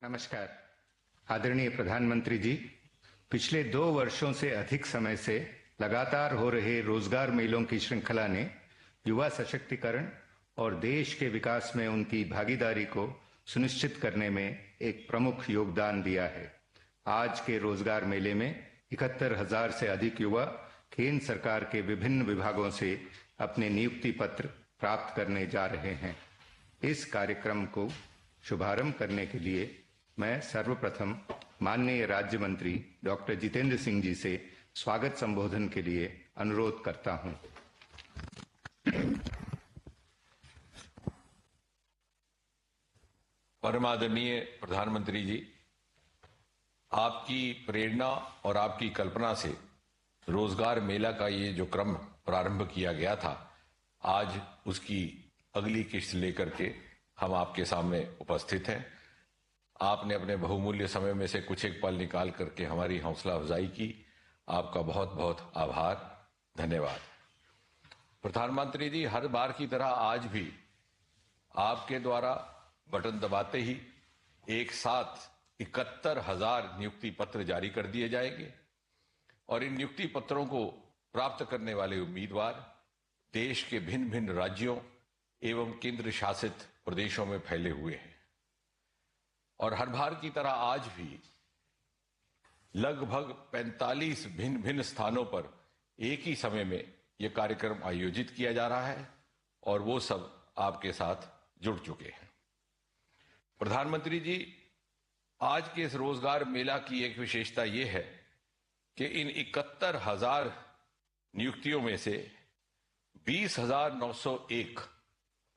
नमस्कार। आदरणीय प्रधानमंत्री जी, पिछले 2 वर्षों से अधिक समय से लगातार हो रहे रोजगार मेलों की श्रृंखला ने युवा सशक्तिकरण और देश के विकास में उनकी भागीदारी को सुनिश्चित करने में एक प्रमुख योगदान दिया है। आज के रोजगार मेले में 71,000 से अधिक युवा केंद्र सरकार के विभिन्न विभागों से अपने नियुक्ति पत्र प्राप्त करने जा रहे हैं। इस कार्यक्रम को शुभारंभ करने के लिए मैं सर्वप्रथम माननीय राज्य मंत्री डॉक्टर जितेंद्र सिंह जी से स्वागत संबोधन के लिए अनुरोध करता हूं। परमादरणीय प्रधानमंत्री जी, आपकी प्रेरणा और आपकी कल्पना से रोजगार मेला का ये जो क्रम प्रारंभ किया गया था, आज उसकी अगली किस्त लेकर के हम आपके सामने उपस्थित हैं। आपने अपने बहुमूल्य समय में से कुछ एक पल निकाल करके हमारी हौसला अफजाई की। आपका बहुत बहुत आभार, धन्यवाद। प्रधानमंत्री जी, हर बार की तरह आज भी आपके द्वारा बटन दबाते ही एक साथ 71,000 नियुक्ति पत्र जारी कर दिए जाएंगे और इन नियुक्ति पत्रों को प्राप्त करने वाले उम्मीदवार देश के भिन्न भिन्न राज्यों एवं केंद्र शासित प्रदेशों में फैले हुए हैं और हर बार की तरह आज भी लगभग 45 भिन्न भिन्न स्थानों पर एक ही समय में यह कार्यक्रम आयोजित किया जा रहा है और वो सब आपके साथ जुड़ चुके हैं। प्रधानमंत्री जी, आज के इस रोजगार मेला की एक विशेषता यह है कि इन 71,000 नियुक्तियों में से 20,901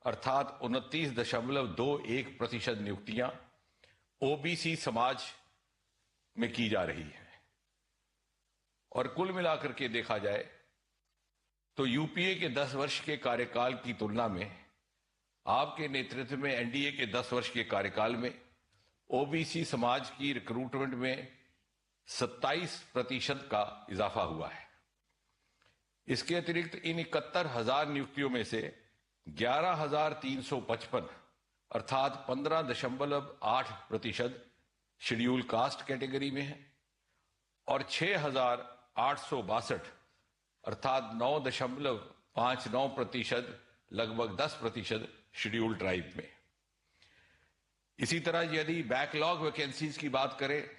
अर्थात 29.21% नियुक्तियां ओबीसी समाज में की जा रही है और कुल मिलाकर के देखा जाए तो यूपीए के 10 वर्ष के कार्यकाल की तुलना में आपके नेतृत्व में एनडीए के 10 वर्ष के कार्यकाल में ओबीसी समाज की रिक्रूटमेंट में 27% का इजाफा हुआ है। इसके अतिरिक्त इन 71,000 नियुक्तियों में से 11,355 अर्थात 15.8% शेड्यूल कास्ट कैटेगरी में है और 6,862 अर्थात 9.59% लगभग 10% शेड्यूल ट्राइब में। इसी तरह यदि बैकलॉग वैकेंसीज की बात करें,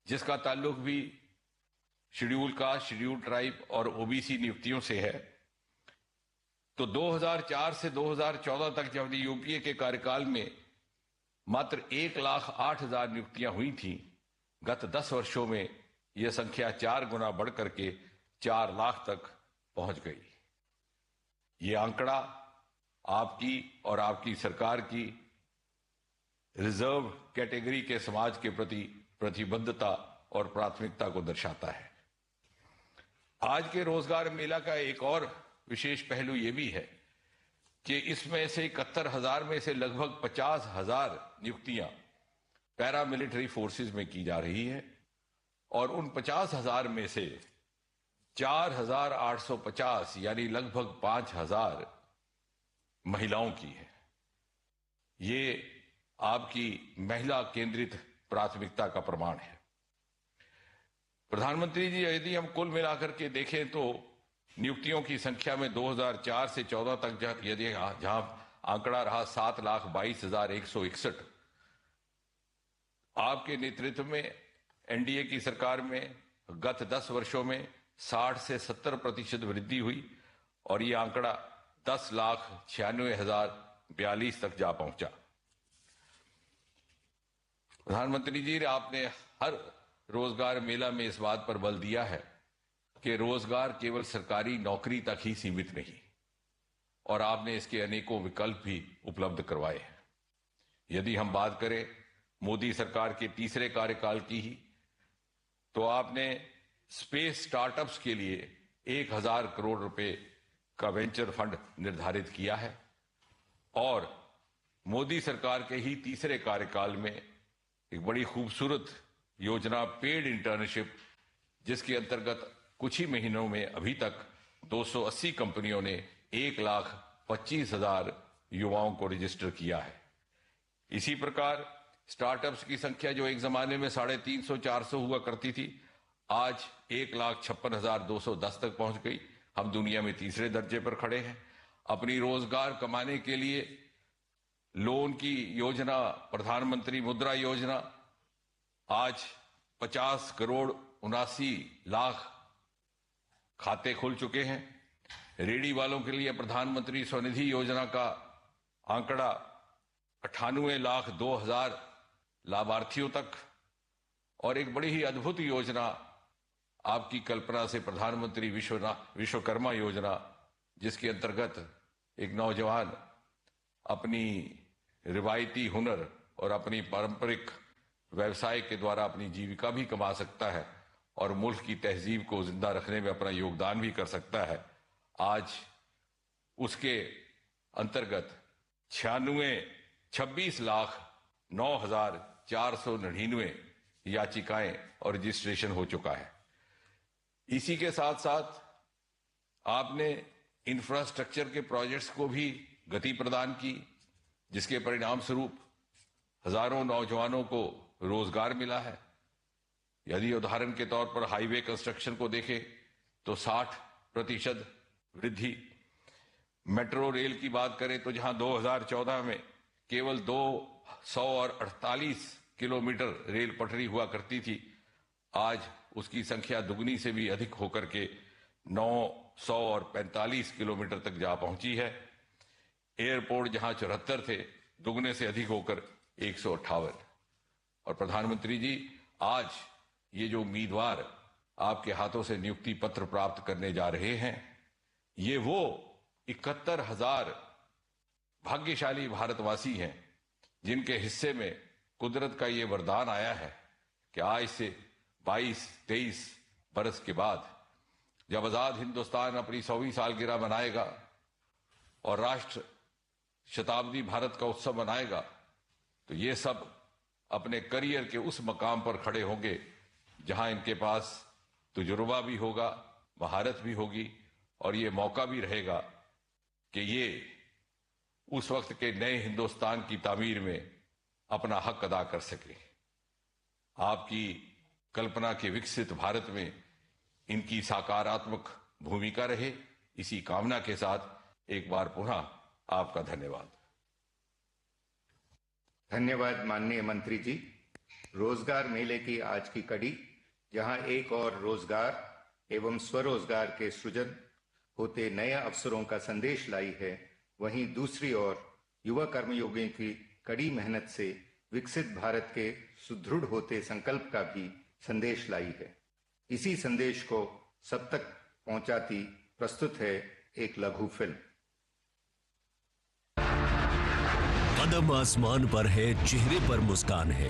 जिसका ताल्लुक भी शेड्यूल कास्ट, शेड्यूल ट्राइब और ओबीसी नियुक्तियों से है, तो 2004 से 2014 तक जब यूपीए के कार्यकाल में मात्र 1,08,000 नियुक्तियां हुई थीं, गत 10 वर्षों में यह संख्या 4 गुना बढ़ करके 4 लाख तक पहुंच गई। ये आंकड़ा आपकी और आपकी सरकार की रिजर्व कैटेगरी के समाज के प्रति प्रतिबद्धता और प्राथमिकता को दर्शाता है। आज के रोजगार मेला का एक और विशेष पहलू यह भी है कि इसमें से 71,000 में से लगभग 50,000 नियुक्तियां पैरामिलिट्री फोर्सेस में की जा रही है और उन 50,000 में से 4,850 यानी लगभग 5,000 महिलाओं की है। ये आपकी महिला केंद्रित प्राथमिकता का प्रमाण है। प्रधानमंत्री जी, यदि हम कुल मिलाकर के देखें तो नियुक्तियों की संख्या में 2004 से 14 तक यदि जहां आंकड़ा रहा 7,22,161, आपके नेतृत्व में एनडीए की सरकार में गत 10 वर्षों में 60 से 70% वृद्धि हुई और यह आंकड़ा 10,96,042 तक जा पहुंचा। प्रधानमंत्री जी, आपने हर रोजगार मेला में इस बात पर बल दिया है कि रोजगार केवल सरकारी नौकरी तक ही सीमित नहीं और आपने इसके अनेकों विकल्प भी उपलब्ध करवाए हैं। यदि हम बात करें मोदी सरकार के तीसरे कार्यकाल की ही, तो आपने स्पेस स्टार्टअप्स के लिए 1,000 करोड़ रुपए का वेंचर फंड निर्धारित किया है और मोदी सरकार के ही तीसरे कार्यकाल में एक बड़ी खूबसूरत योजना पेड इंटर्नशिप, जिसके अंतर्गत कुछ ही महीनों में अभी तक 280 कंपनियों ने 1,25,000 युवाओं को रजिस्टर किया है। इसी प्रकार स्टार्टअप्स की संख्या जो एक जमाने में 350-400 हुआ करती थी, आज 1,56,210 तक पहुंच गई। हम दुनिया में तीसरे दर्जे पर खड़े हैं। अपनी रोजगार कमाने के लिए लोन की योजना, प्रधानमंत्री मुद्रा योजना, आज 50,79,00,000 खाते खुल चुके हैं। रेडी वालों के लिए प्रधानमंत्री स्वनिधि योजना का आंकड़ा 98,02,000 लाभार्थियों तक, और एक बड़ी ही अद्भुत योजना आपकी कल्पना से प्रधानमंत्री विश्वकर्मा योजना, जिसके अंतर्गत एक नौजवान अपनी रिवायती हुनर और अपनी पारंपरिक व्यवसाय के द्वारा अपनी जीविका भी कमा सकता है और मुल्क की तहजीब को जिंदा रखने में अपना योगदान भी कर सकता है। आज उसके अंतर्गत 26,09,499 याचिकाएं और रजिस्ट्रेशन हो चुका है। इसी के साथ साथ आपने इंफ्रास्ट्रक्चर के प्रोजेक्ट्स को भी गति प्रदान की, जिसके परिणाम स्वरूप हजारों नौजवानों को रोजगार मिला है। यदि उदाहरण के तौर पर हाईवे कंस्ट्रक्शन को देखें तो 60% वृद्धि, मेट्रो रेल की बात करें तो जहां 2014 में केवल 248 किलोमीटर रेल पटरी हुआ करती थी, आज उसकी संख्या दुगनी से भी अधिक होकर के 945 किलोमीटर तक जा पहुंची है। एयरपोर्ट जहां 74 थे, दुगने से अधिक होकर 158। और प्रधानमंत्री जी, आज ये जो उम्मीदवार आपके हाथों से नियुक्ति पत्र प्राप्त करने जा रहे हैं, ये वो 71,000 भाग्यशाली भारतवासी हैं जिनके हिस्से में कुदरत का ये वरदान आया है कि आज से 22-23 बरस के बाद जब आजाद हिंदुस्तान अपनी 100वीं सालगिरह मनाएगा और राष्ट्र शताब्दी भारत का उत्सव मनाएगा, तो ये सब अपने करियर के उस मकाम पर खड़े होंगे जहां इनके पास तजुर्बा भी होगा, महारत भी होगी, और ये मौका भी रहेगा कि ये उस वक्त के नए हिंदुस्तान की तामीर में अपना हक अदा कर सके। आपकी कल्पना के विकसित भारत में इनकी सकारात्मक भूमिका रहे, इसी कामना के साथ एक बार पुनः आपका धन्यवाद। धन्यवाद माननीय मंत्री जी। रोजगार मेले की आज की कड़ी, जहां एक और रोजगार एवं स्वरोजगार के सृजन होते नए अवसरों का संदेश लाई है, वहीं दूसरी ओर युवा कर्मयोगियों की कड़ी मेहनत से विकसित भारत के सुदृढ़ होते संकल्प का भी संदेश लाई है। इसी संदेश को सब तक पहुंचाती प्रस्तुत है एक लघु फिल्म। कदम आसमान पर है, चेहरे पर मुस्कान है,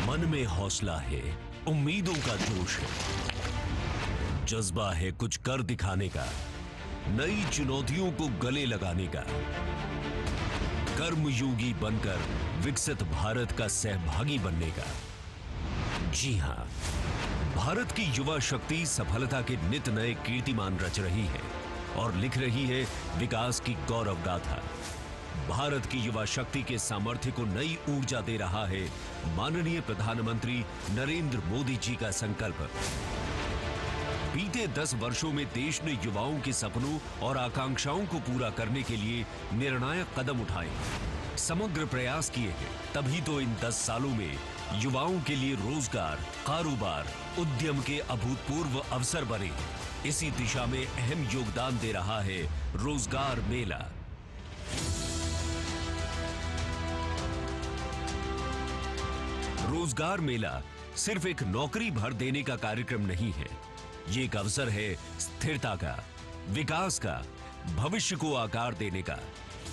मन में हौसला है, उम्मीदों का जोश है, जज्बा है कुछ कर दिखाने का, नई चुनौतियों को गले लगाने का, कर्मयोगी बनकर विकसित भारत का सहभागी बनने का। जी हां, भारत की युवा शक्ति सफलता के नित नए कीर्तिमान रच रही है और लिख रही है विकास की गौरव गाथा। भारत की युवा शक्ति के सामर्थ्य को नई ऊर्जा दे रहा है माननीय प्रधानमंत्री नरेंद्र मोदी जी का संकल्प। बीते 10 वर्षों में देश ने युवाओं के सपनों और आकांक्षाओं को पूरा करने के लिए निर्णायक कदम उठाए, समग्र प्रयास किए हैं। तभी तो इन 10 सालों में युवाओं के लिए रोजगार, कारोबार, उद्यम के अभूतपूर्व अवसर बने। इसी दिशा में अहम योगदान दे रहा है रोजगार मेला। रोजगार मेला सिर्फ एक नौकरी भर देने का कार्यक्रम नहीं है, ये एक अवसर है स्थिरता का, विकास का, भविष्य को आकार देने का।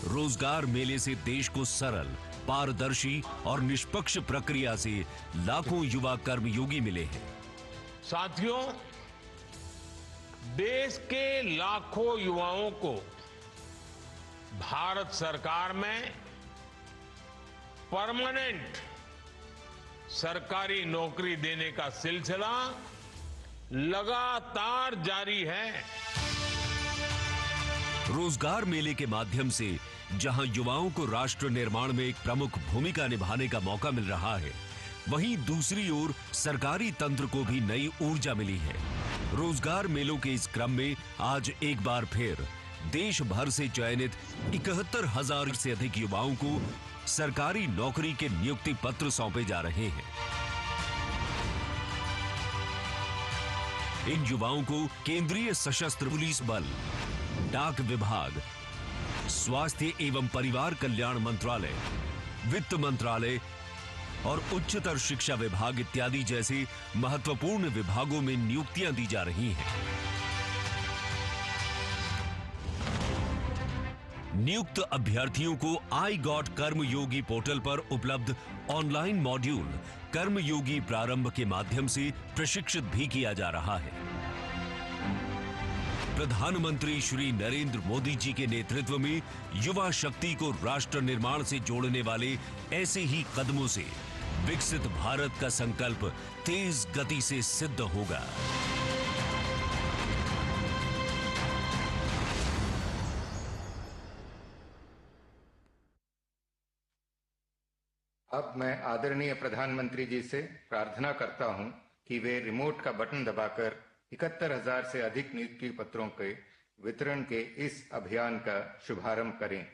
रोजगार मेले से देश को सरल, पारदर्शी और निष्पक्ष प्रक्रिया से लाखों युवा कर्मयोगी मिले हैं। साथियों, देश के लाखों युवाओं को भारत सरकार में परमानेंट सरकारी नौकरी देने का सिलसिला लगातार जारी है। रोजगार मेले के माध्यम से जहां युवाओं को राष्ट्र निर्माण में एक प्रमुख भूमिका निभाने का मौका मिल रहा है, वहीं दूसरी ओर सरकारी तंत्र को भी नई ऊर्जा मिली है। रोजगार मेलों के इस क्रम में आज एक बार फिर देश भर से चयनित 71,000 से अधिक युवाओं को सरकारी नौकरी के नियुक्ति पत्र सौंपे जा रहे हैं। इन युवाओं को केंद्रीय सशस्त्र पुलिस बल, डाक विभाग, स्वास्थ्य एवं परिवार कल्याण मंत्रालय, वित्त मंत्रालय और उच्चतर शिक्षा विभाग इत्यादि जैसे महत्वपूर्ण विभागों में नियुक्तियां दी जा रही हैं। नियुक्त अभ्यर्थियों को आई गॉट कर्मयोगी पोर्टल पर उपलब्ध ऑनलाइन मॉड्यूल कर्मयोगी प्रारंभ के माध्यम से प्रशिक्षित भी किया जा रहा है। प्रधानमंत्री श्री नरेंद्र मोदी जी के नेतृत्व में युवा शक्ति को राष्ट्र निर्माण से जोड़ने वाले ऐसे ही कदमों से विकसित भारत का संकल्प तेज गति से सिद्ध होगा। अब मैं आदरणीय प्रधानमंत्री जी से प्रार्थना करता हूं कि वे रिमोट का बटन दबाकर 71,000 से अधिक नियुक्ति पत्रों के वितरण के इस अभियान का शुभारंभ करें।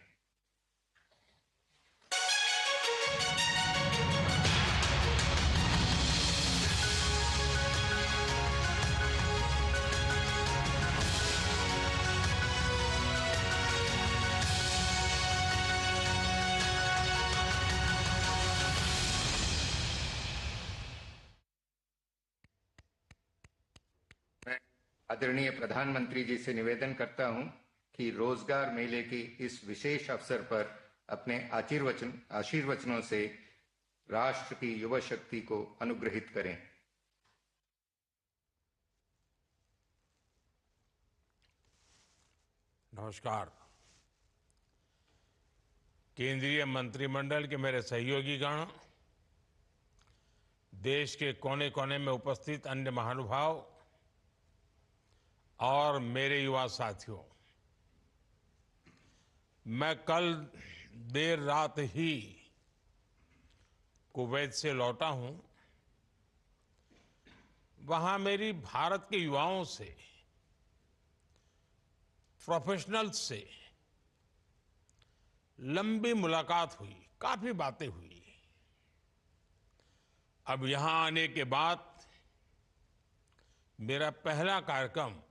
आदरणीय प्रधानमंत्री जी से निवेदन करता हूं कि रोजगार मेले के इस विशेष अवसर पर अपने आशीर्वचनों से राष्ट्र की युवा शक्ति को अनुग्रहित करें। नमस्कार। केंद्रीय मंत्रिमंडल के मेरे सहयोगीगण, देश के कोने कोने में उपस्थित अन्य महानुभाव और मेरे युवा साथियों, मैं कल देर रात ही कुवैत से लौटा हूं। वहां मेरी भारत के युवाओं से, प्रोफेशनल्स से लंबी मुलाकात हुई, काफी बातें हुई। अब यहां आने के बाद मेरा पहला कार्यक्रम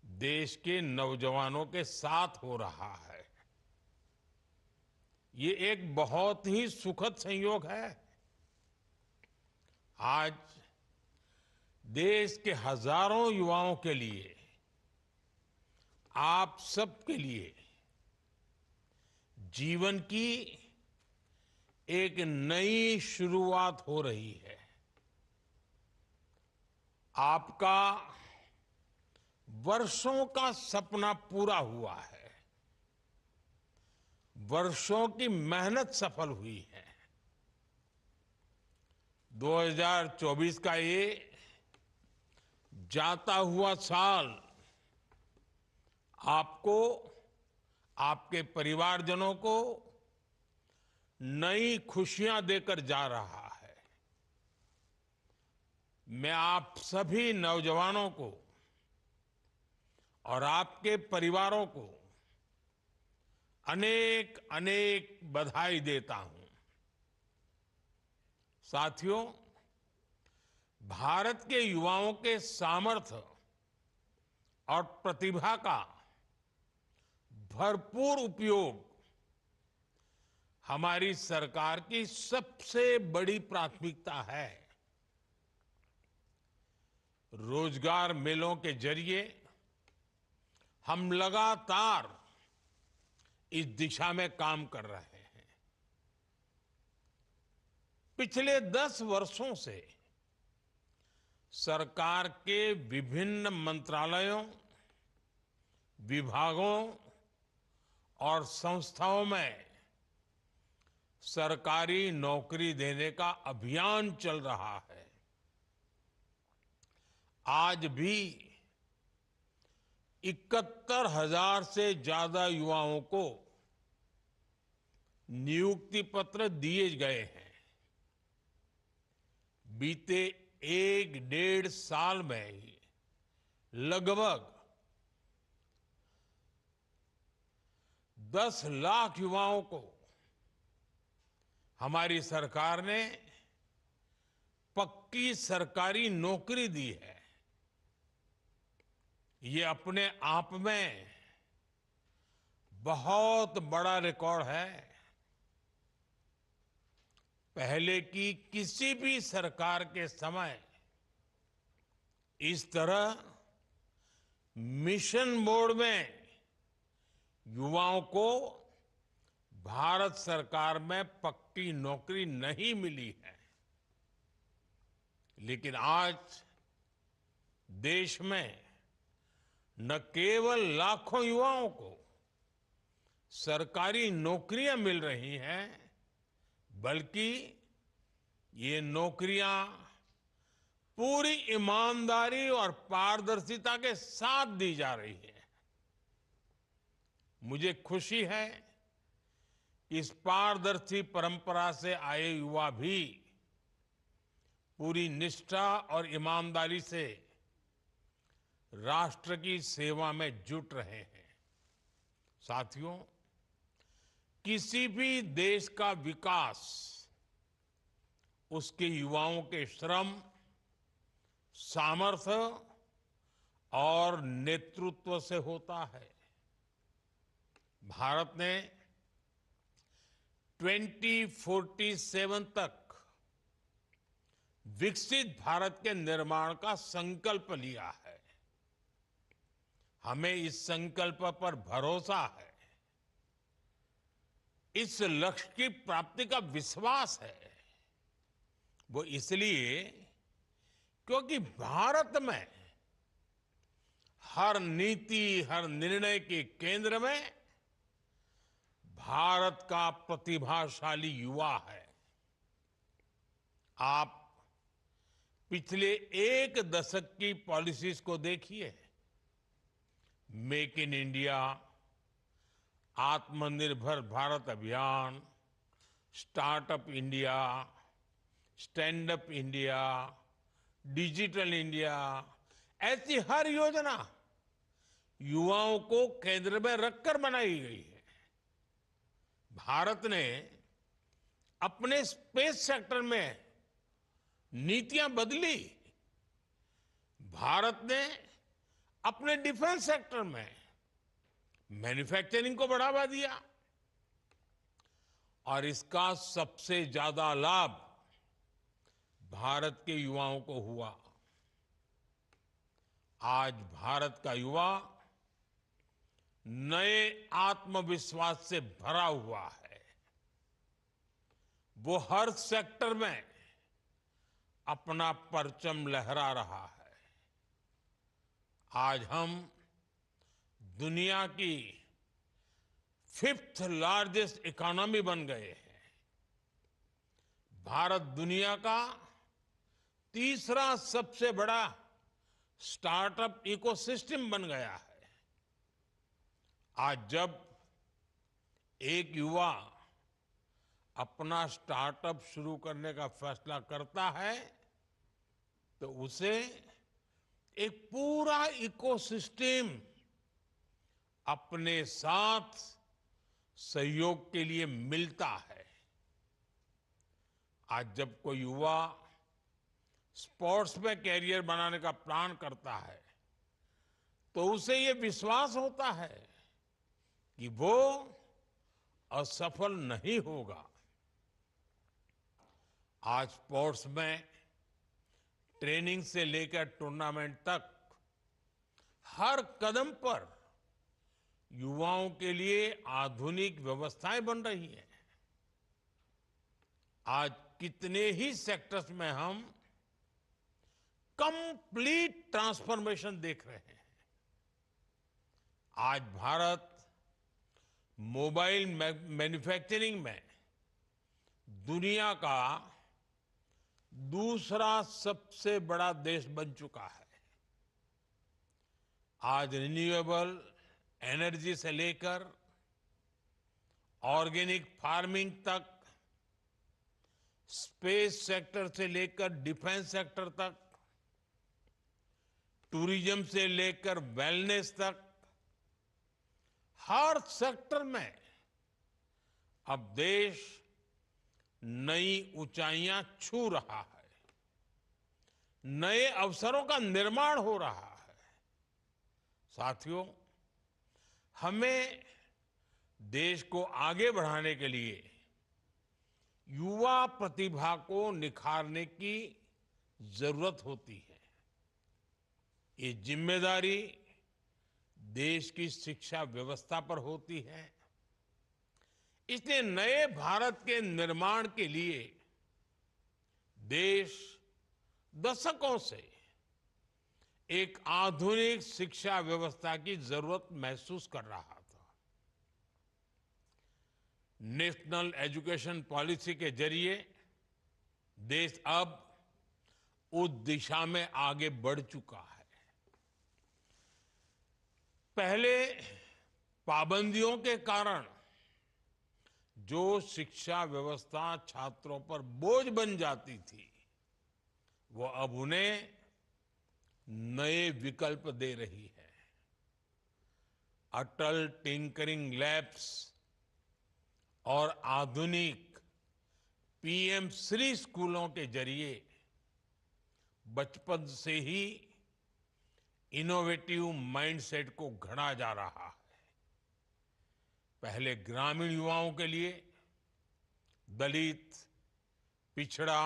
देश के नौजवानों के साथ हो रहा है। ये एक बहुत ही सुखद संयोग है। आज देश के हजारों युवाओं के लिए, आप सबके लिए जीवन की एक नई शुरुआत हो रही है। आपका वर्षों का सपना पूरा हुआ है, वर्षों की मेहनत सफल हुई है। 2024 का ये जाता हुआ साल आपको, आपके परिवारजनों को नई खुशियां देकर जा रहा है। मैं आप सभी नौजवानों को और आपके परिवारों को अनेक अनेक बधाई देता हूं। साथियों, भारत के युवाओं के सामर्थ्य और प्रतिभा का भरपूर उपयोग हमारी सरकार की सबसे बड़ी प्राथमिकता है। रोजगार मेलों के जरिए हम लगातार इस दिशा में काम कर रहे हैं। पिछले 10 वर्षों से सरकार के विभिन्न मंत्रालयों, विभागों और संस्थाओं में सरकारी नौकरी देने का अभियान चल रहा है। आज भी 71,000 से ज्यादा युवाओं को नियुक्ति पत्र दिए गए हैं। बीते 1-1.5 साल में ही लगभग 10 लाख युवाओं को हमारी सरकार ने पक्की सरकारी नौकरी दी है। ये अपने आप में बहुत बड़ा रिकॉर्ड है। पहले की किसी भी सरकार के समय इस तरह मिशन मोड में युवाओं को भारत सरकार में पक्की नौकरी नहीं मिली है। लेकिन आज देश में न केवल लाखों युवाओं को सरकारी नौकरियां मिल रही हैं, बल्कि ये नौकरियां पूरी ईमानदारी और पारदर्शिता के साथ दी जा रही है। मुझे खुशी है कि इस पारदर्शी परंपरा से आए युवा भी पूरी निष्ठा और ईमानदारी से राष्ट्र की सेवा में जुट रहे हैं। साथियों, किसी भी देश का विकास उसके युवाओं के श्रम, सामर्थ्य और नेतृत्व से होता है। भारत ने 2047 तक विकसित भारत के निर्माण का संकल्प लिया है। हमें इस संकल्प पर भरोसा है, इस लक्ष्य की प्राप्ति का विश्वास है। वो इसलिए क्योंकि भारत में हर नीति, हर निर्णय के केंद्र में भारत का प्रतिभाशाली युवा है। आप पिछले 1 दशक की पॉलिसीज को देखिए। मेक इन इंडिया, आत्मनिर्भर भारत अभियान, startup India, stand up India, digital India, ऐसी हर योजना युवाओं को केंद्र में रखकर बनाई गई है। भारत ने अपने स्पेस सेक्टर में नीतियां बदली। भारत ने अपने डिफेंस सेक्टर में मैन्युफैक्चरिंग को बढ़ावा दिया और इसका सबसे ज्यादा लाभ भारत के युवाओं को हुआ। आज भारत का युवा नए आत्मविश्वास से भरा हुआ है। वो हर सेक्टर में अपना परचम लहरा रहा है। आज हम दुनिया की 5th लार्जेस्ट इकोनॉमी बन गए हैं। भारत दुनिया का तीसरा सबसे बड़ा स्टार्टअप इकोसिस्टम बन गया है। आज जब एक युवा अपना स्टार्टअप शुरू करने का फैसला करता है तो उसे एक पूरा इकोसिस्टम अपने साथ सहयोग के लिए मिलता है। आज जब कोई युवा स्पोर्ट्स में कैरियर बनाने का प्लान करता है तो उसे ये विश्वास होता है कि वो असफल नहीं होगा। आज स्पोर्ट्स में ट्रेनिंग से लेकर टूर्नामेंट तक हर कदम पर युवाओं के लिए आधुनिक व्यवस्थाएं बन रही हैं। आज कितने ही सेक्टर्स में हम कंप्लीट ट्रांसफॉर्मेशन देख रहे हैं। आज भारत मोबाइल मैन्युफैक्चरिंग में दुनिया का दूसरा सबसे बड़ा देश बन चुका है। आज रिन्यूएबल एनर्जी से लेकर ऑर्गेनिक फार्मिंग तक, स्पेस सेक्टर से लेकर डिफेंस सेक्टर तक, टूरिज्म से लेकर वेलनेस तक, हर सेक्टर में अब देश नई ऊंचाइयां छू रहा है, नए अवसरों का निर्माण हो रहा है। साथियों, हमें देश को आगे बढ़ाने के लिए युवा प्रतिभा को निखारने की जरूरत होती है। ये जिम्मेदारी देश की शिक्षा व्यवस्था पर होती है। इसलिए नए भारत के निर्माण के लिए देश दशकों से एक आधुनिक शिक्षा व्यवस्था की जरूरत महसूस कर रहा था। नेशनल एजुकेशन पॉलिसी के जरिए देश अब उस दिशा में आगे बढ़ चुका है। पहले पाबंदियों के कारण जो शिक्षा व्यवस्था छात्रों पर बोझ बन जाती थी, वो अब उन्हें नए विकल्प दे रही है। अटल टिंकरिंग लैब्स और आधुनिक पीएम श्री स्कूलों के जरिए बचपन से ही इनोवेटिव माइंडसेट को गढ़ा जा रहा है। पहले ग्रामीण युवाओं के लिए दलित, पिछड़ा,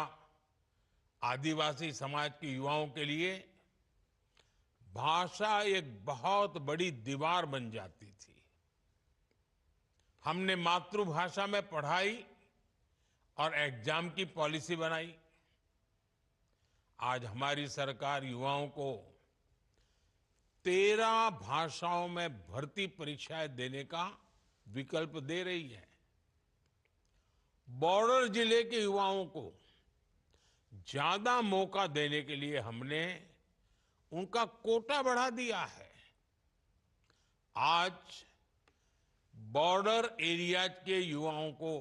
आदिवासी समाज के युवाओं के लिए भाषा एक बहुत बड़ी दीवार बन जाती थी। हमने मातृभाषा में पढ़ाई और एग्जाम की पॉलिसी बनाई। आज हमारी सरकार युवाओं को 13 भाषाओं में भर्ती परीक्षाएं देने का विकल्प दे रही है। बॉर्डर जिले के युवाओं को ज्यादा मौका देने के लिए हमने उनका कोटा बढ़ा दिया है। आज बॉर्डर एरियाज के युवाओं को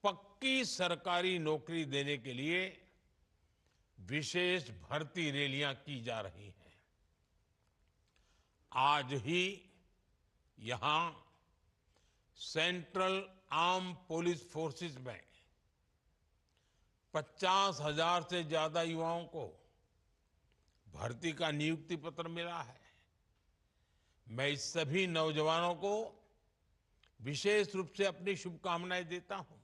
पक्की सरकारी नौकरी देने के लिए विशेष भर्ती रैलियां की जा रही हैं। आज ही यहां सेंट्रल आर्म पुलिस फोर्सेस में 50,000 से ज्यादा युवाओं को भर्ती का नियुक्ति पत्र मिला है। मैं इस सभी नौजवानों को विशेष रूप से अपनी शुभकामनाएं देता हूं।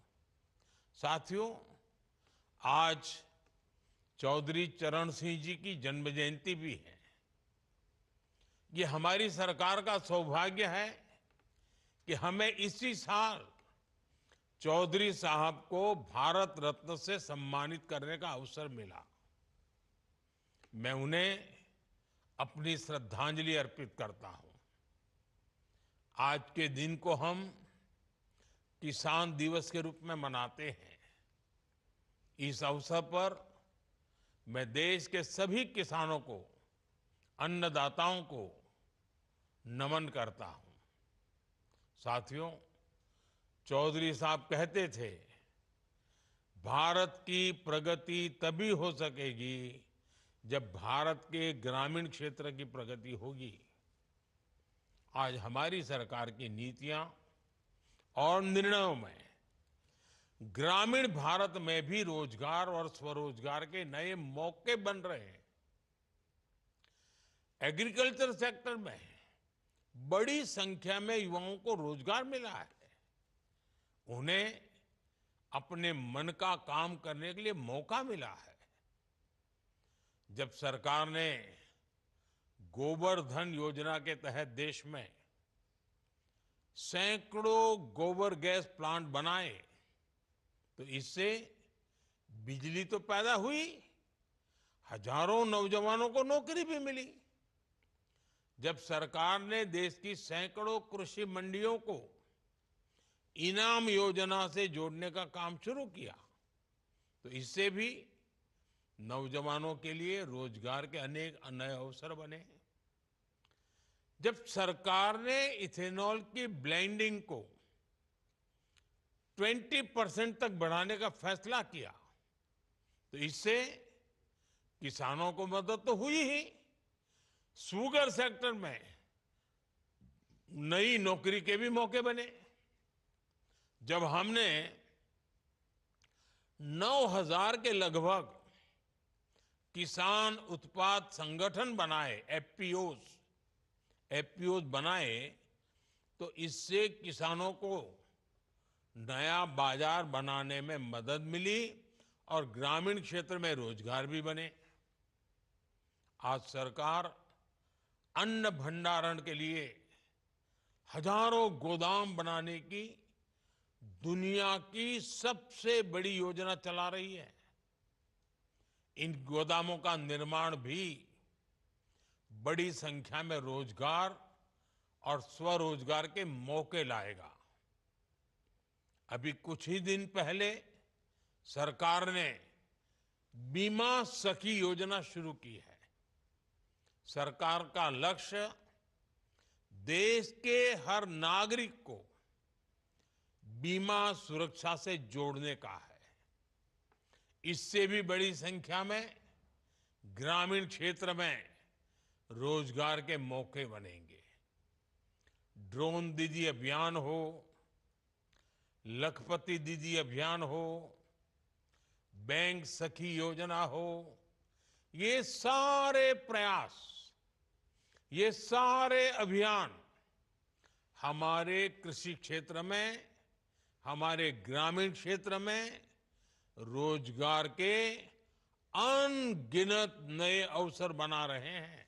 साथियों, आज चौधरी चरण सिंह जी की जन्म जयंती भी है। ये हमारी सरकार का सौभाग्य है कि हमें इसी साल चौधरी साहब को भारत रत्न से सम्मानित करने का अवसर मिला। मैं उन्हें अपनी श्रद्धांजलि अर्पित करता हूं। आज के दिन को हम किसान दिवस के रूप में मनाते हैं। इस अवसर पर मैं देश के सभी किसानों को, अन्नदाताओं को नमन करता हूं। साथियों, चौधरी साहब कहते थे, भारत की प्रगति तभी हो सकेगी जब भारत के ग्रामीण क्षेत्र की प्रगति होगी। आज हमारी सरकार की नीतियां और निर्णयों में ग्रामीण भारत में भी रोजगार और स्वरोजगार के नए मौके बन रहे हैं। एग्रीकल्चर सेक्टर में बड़ी संख्या में युवाओं को रोजगार मिला है। उन्हें अपने मन का काम करने के लिए मौका मिला है। जब सरकार ने गोबर धन योजना के तहत देश में सैकड़ों गोबर गैस प्लांट बनाए, तो इससे बिजली तो पैदा हुई, हजारों नौजवानों को नौकरी भी मिली। जब सरकार ने देश की सैकड़ों कृषि मंडियों को इनाम योजना से जोड़ने का काम शुरू किया, तो इससे भी नौजवानों के लिए रोजगार के अनेक नए अवसर बने। जब सरकार ने इथेनॉल की ब्लेंडिंग को 20% तक बढ़ाने का फैसला किया तो इससे किसानों को मदद तो हुई ही, शुगर सेक्टर में नई नौकरी के भी मौके बने। जब हमने 9,000 के लगभग किसान उत्पाद संगठन बनाए, एफपीओज बनाए, तो इससे किसानों को नया बाजार बनाने में मदद मिली और ग्रामीण क्षेत्र में रोजगार भी बने। आज सरकार अन्न भंडारण के लिए हजारों गोदाम बनाने की दुनिया की सबसे बड़ी योजना चला रही है। इन गोदामों का निर्माण भी बड़ी संख्या में रोजगार और स्वरोजगार के मौके लाएगा। अभी कुछ ही दिन पहले सरकार ने बीमा सखी योजना शुरू की है। सरकार का लक्ष्य देश के हर नागरिक को बीमा सुरक्षा से जोड़ने का है। इससे भी बड़ी संख्या में ग्रामीण क्षेत्र में रोजगार के मौके बनेंगे। ड्रोन दीदी अभियान हो, लखपति दीदी अभियान हो, बैंक सखी योजना हो, ये सारे प्रयास, ये सारे अभियान हमारे कृषि क्षेत्र में, हमारे ग्रामीण क्षेत्र में रोजगार के अनगिनत नए अवसर बना रहे हैं।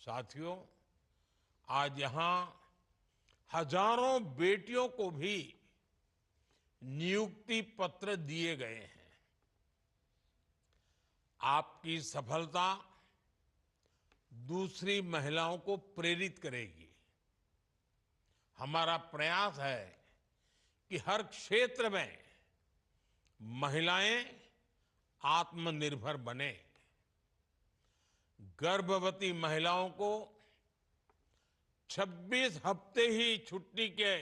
साथियों, आज यहां हजारों बेटियों को भी नियुक्ति पत्र दिए गए हैं। आपकी सफलता दूसरी महिलाओं को प्रेरित करेगी। हमारा प्रयास है कि हर क्षेत्र में महिलाएं आत्मनिर्भर बने। गर्भवती महिलाओं को 26 हफ्ते ही छुट्टी के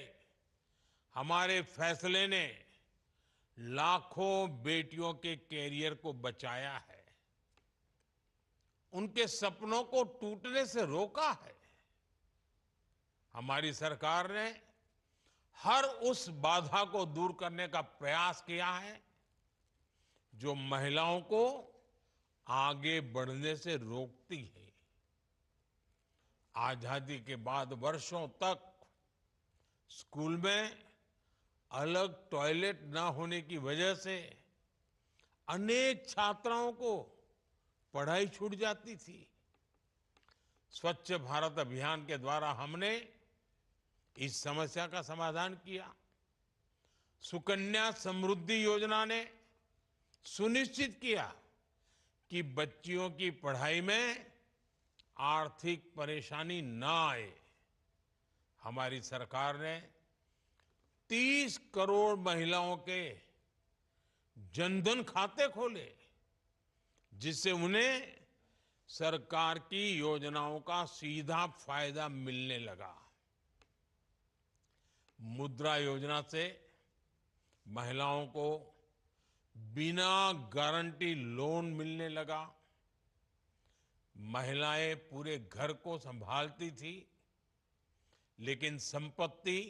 हमारे फैसले ने लाखों बेटियों के कैरियर को बचाया है, उनके सपनों को टूटने से रोका है। हमारी सरकार ने हर उस बाधा को दूर करने का प्रयास किया है जो महिलाओं को आगे बढ़ने से रोकती है। आजादी के बाद वर्षों तक स्कूल में अलग टॉयलेट न होने की वजह से अनेक छात्राओं को पढ़ाई छूट जाती थी। स्वच्छ भारत अभियान के द्वारा हमने इस समस्या का समाधान किया। सुकन्या समृद्धि योजना ने सुनिश्चित किया कि बच्चियों की पढ़ाई में आर्थिक परेशानी न आए। हमारी सरकार ने 30 करोड़ महिलाओं के जनधन खाते खोले, जिससे उन्हें सरकार की योजनाओं का सीधा फायदा मिलने लगा। मुद्रा योजना से महिलाओं को बिना गारंटी लोन मिलने लगा। महिलाएं पूरे घर को संभालती थी, लेकिन संपत्ति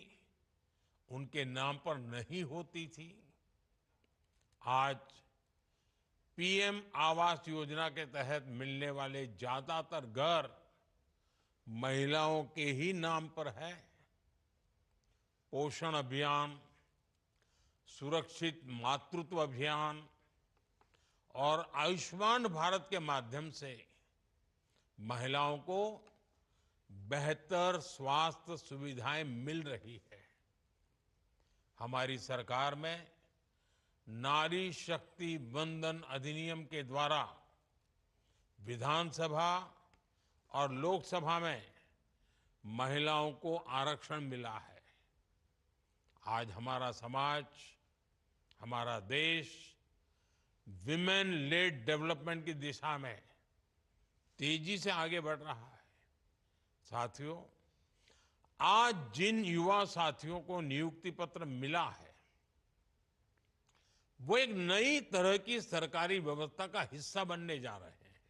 उनके नाम पर नहीं होती थी। आज पीएम आवास योजना के तहत मिलने वाले ज्यादातर घर महिलाओं के ही नाम पर है। पोषण अभियान, सुरक्षित मातृत्व अभियान और आयुष्मान भारत के माध्यम से महिलाओं को बेहतर स्वास्थ्य सुविधाएं मिल रही है। हमारी सरकार में नारी शक्ति वंदन अधिनियम के द्वारा विधानसभा और लोकसभा में महिलाओं को आरक्षण मिला है। आज हमारा समाज, हमारा देश विमेन लेड डेवलपमेंट की दिशा में तेजी से आगे बढ़ रहा है। साथियों, आज जिन युवा साथियों को नियुक्ति पत्र मिला है, वो एक नई तरह की सरकारी व्यवस्था का हिस्सा बनने जा रहे हैं।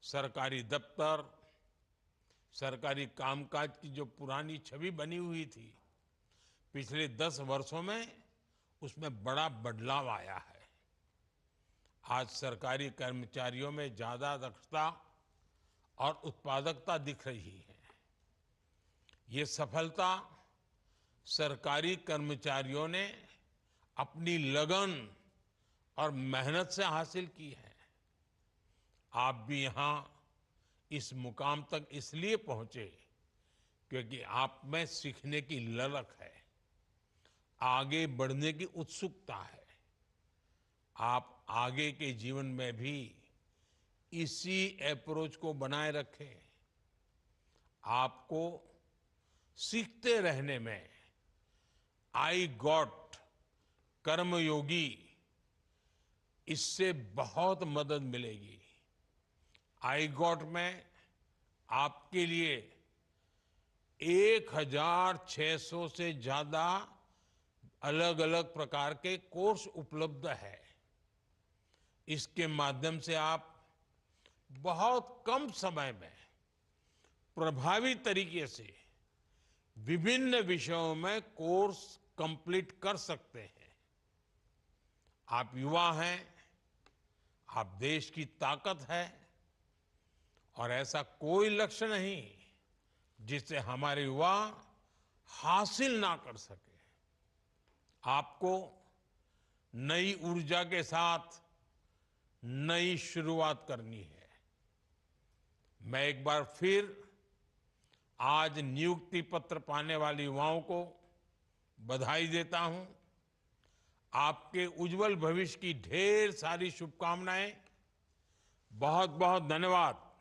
सरकारी दफ्तर, सरकारी कामकाज की जो पुरानी छवि बनी हुई थी, पिछले 10 वर्षों में उसमें बड़ा बदलाव आया है। आज सरकारी कर्मचारियों में ज्यादा दक्षता और उत्पादकता दिख रही है। ये सफलता सरकारी कर्मचारियों ने अपनी लगन और मेहनत से हासिल की है। आप भी यहां इस मुकाम तक इसलिए पहुंचे क्योंकि आप में सीखने की ललक है, आगे बढ़ने की उत्सुकता है। आप आगे के जीवन में भी इसी अप्रोच को बनाए रखें। आपको सीखते रहने में आई गॉट कर्मयोगी, इससे बहुत मदद मिलेगी। आई गॉट में आपके लिए 1600 से ज्यादा अलग अलग प्रकार के कोर्स उपलब्ध है। इसके माध्यम से आप बहुत कम समय में प्रभावी तरीके से विभिन्न विषयों में कोर्स कंप्लीट कर सकते हैं। आप युवा हैं, आप देश की ताकत है, और ऐसा कोई लक्ष्य नहीं जिसे हमारे युवा हासिल ना कर सके। आपको नई ऊर्जा के साथ नई शुरुआत करनी है। मैं एक बार फिर आज नियुक्ति पत्र पाने वाले युवाओं को बधाई देता हूं। आपके उज्जवल भविष्य की ढेर सारी शुभकामनाएं। बहुत बहुत धन्यवाद।